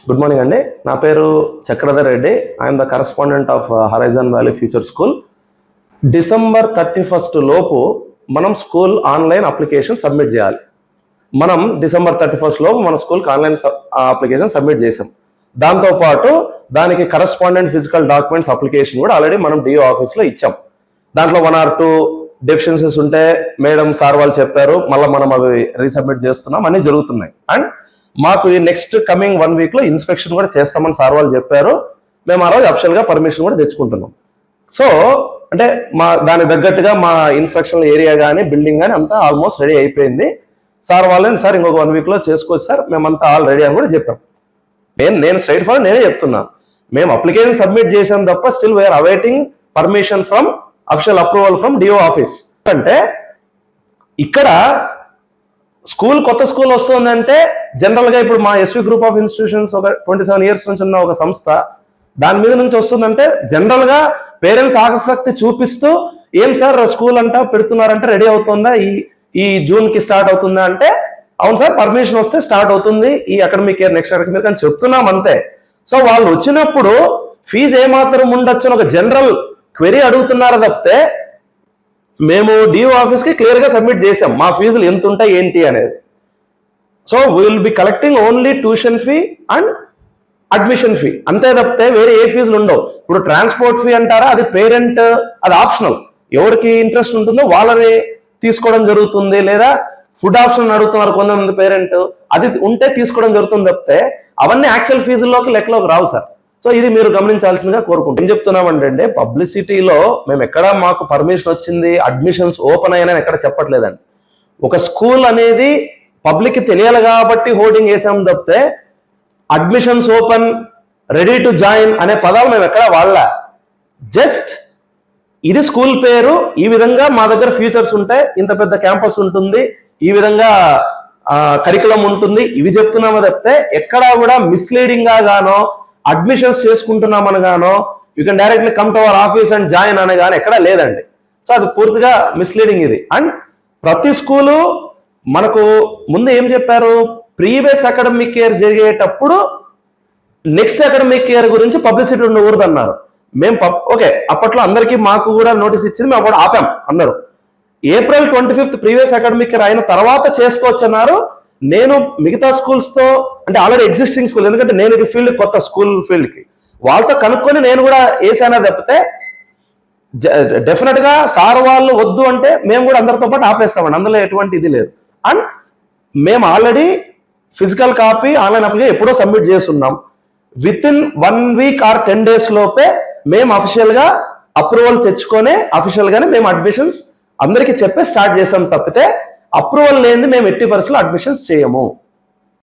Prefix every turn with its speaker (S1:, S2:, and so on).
S1: Good morning అండి. నా పేరు Chakradhar Reddy. I'm the correspondent of horizon valley future school. December 31 లోపు మనం స్కూల్ ఆన్లైన్ అప్లికేషన్ సబ్మిట్ చేయాలి. మనం డిసెంబర్ 31 లోపు మన స్కూల్కి ఆన్లైన్ అప్లికేషన్ సబ్మిట్ చేసాం. దాంతోపాటు దానికి కరస్పాండెంట్ ఫిజికల్ డాక్యుమెంట్స్ అప్లికేషన్ కూడా ఆల్రెడీ మనం డిఓ ఆఫీస్లో ఇచ్చాం. దాంట్లో 1 or 2 డెఫిషియన్సీస్ ఉంటే మేడం సార్ వాళ్ళు చెప్పారు, మళ్ళీ మనం అవి రీసబ్మిట్ చేస్తున్నాం, అన్నీ జరుగుతున్నాయి. అండ్ మాకు ఈ నెక్స్ట్ కమింగ్ 1 week లో ఇన్స్పెక్షన్ కూడా చేస్తామని సార్ వాళ్ళు చెప్పారు. మేము ఆ రోజు అఫిషియల్గా పర్మిషన్ కూడా తెచ్చుకుంటున్నాం. సో అంటే దానికి తగ్గట్టుగా మా ఇన్స్ట్రక్షన్ ఏరియా కానీ బిల్డింగ్ కానీ అంతా ఆల్మోస్ట్ రెడీ అయిపోయింది. సార్ వాళ్ళని సార్ ఇంకొక 1 week లో చేసుకోవచ్చు సార్, మేమంతా ఆల్ రెడీ అని కూడా చెప్పాం. నేను స్ట్రైట్ ఫార్వర్డ్ నేనే చెప్తున్నా, మేము అప్లికేషన్ సబ్మిట్ చేసాం తప్ప still we're awaiting permission from official approval from DO office. అంటే ఇక్కడ స్కూల్ కొత్త స్కూల్ వస్తుందంటే జనరల్గా ఇప్పుడు మా ఎస్వి గ్రూప్ ఆఫ్ ఇన్స్టిట్యూషన్స్ ఒక 27 years నుంచి ఉన్న ఒక సంస్థ, దాని మీద నుంచి వస్తుందంటే జనరల్గా పేరెంట్స్ ఆసక్తి చూపిస్తూ ఏం సార్ స్కూల్ అంటా పెడుతున్నారంటే రెడీ అవుతుందా, ఈ జూన్కి స్టార్ట్ అవుతుందా అంటే అవును సార్ పర్మిషన్ వస్తే స్టార్ట్ అవుతుంది ఈ academic year next academic year అని చెప్తున్నాం అంతే. సో వాళ్ళు వచ్చినప్పుడు ఫీజు ఏమాత్రం ఉండొచ్చు అని ఒక జనరల్ క్వెరీ అడుగుతున్నారు తప్పితే మేము డిఓ ఆఫీస్కి క్లియర్గా సబ్మిట్ చేసాం మా ఫీజులు ఎంత ఉంటాయి ఏంటి అనేది. So will be collecting only tuition fee and admission fee, అంతే తప్పితే వేరే ఏ ఫీజులు ఉండవు. ఇప్పుడు ట్రాన్స్పోర్ట్ ఫీ అంటారా, అది పేరెంట్, అది ఆప్షనల్, ఎవరికి ఇంట్రెస్ట్ ఉంటుందో వాళ్ళని తీసుకోవడం జరుగుతుంది. లేదా ఫుడ్ ఆప్షన్ అడుగుతున్నారు కొంతమంది పేరెంట్, అది ఉంటే తీసుకోవడం జరుగుతుంది తప్పితే అవన్నీ యాక్చువల్ ఫీజుల్లోకి లెక్కలోకి రావు సార్. సో ఇది మీరు గమనించాల్సిందిగా కోరుకుంటాం. ఏం చెప్తున్నామంటే పబ్లిసిటీలో మేము ఎక్కడ మాకు పర్మిషన్ వచ్చింది అడ్మిషన్స్ ఓపెన్ అయినా ఎక్కడ చెప్పట్లేదండి. ఒక స్కూల్ అనేది పబ్లిక్ తెలియాలి కాబట్టి హోర్డింగ్ వేసాం తప్పితే admissions open, ready to join అనే పదాలు మేము ఎక్కడ వాడలా. జస్ట్ ఇది స్కూల్ పేరు, ఈ విధంగా మా దగ్గర ఫీచర్స్ ఉంటాయి, ఇంత పెద్ద క్యాంపస్ ఉంటుంది, ఈ విధంగా కరికులం ఉంటుంది, ఇవి చెప్తున్నామో తప్పితే ఎక్కడా కూడా మిస్లీడింగ్ గా గానో అడ్మిషన్స్ చేసుకుంటున్నామని గానో you can directly come to our office and join అనే కానీ ఎక్కడా లేదండి. సో అది పూర్తిగా మిస్లీడింగ్ ఇది. అండ్ ప్రతి స్కూలు మనకు ముందు ఏం చెప్పారు, ప్రీవియస్ అకాడమిక్ ఇయర్ జరిగేటప్పుడు నెక్స్ట్ అకాడమిక్ ఇయర్ గురించి పబ్లిసిటీ ఉండకూడదు అన్నారు. మేము ఓకే అప్పట్లో అందరికీ మాకు కూడా నోటీస్ ఇచ్చింది, మేము అప్పుడు ఆపాం. అందరూ April 25th previous academic year అయిన తర్వాత చేసుకోవచ్చు అన్నారు. నేను మిగతా స్కూల్స్తో అంటే ఆల్రెడీ ఎగ్జిస్టింగ్ స్కూల్, ఎందుకంటే నేను ఇది ఫీల్డ్ కొత్త స్కూల్ ఫీల్డ్కి, వాళ్ళతో కనుక్కొని నేను కూడా వేసానా తప్పితే డెఫినెట్గా సార్ వాళ్ళు వద్దు అంటే మేము కూడా అందరితో పాటు ఆపేస్తామండి, అందులో ఎటువంటి ఇది లేదు. అండ్ మేము already physical copy online application ఎప్పుడో సబ్మిట్ చేస్తున్నాం. With in 1 week or 10 days లోపే మేము అఫిషియల్గా అప్రూవల్ తెచ్చుకొని అఫిషియల్గానే మేము అడ్మిషన్స్ అందరికీ చెప్పే స్టార్ట్ చేసాం తప్పితే అప్రూవల్ లేనిది మేము ఎట్టి పరిస్థితుల్లో అడ్మిషన్స్ చేయము.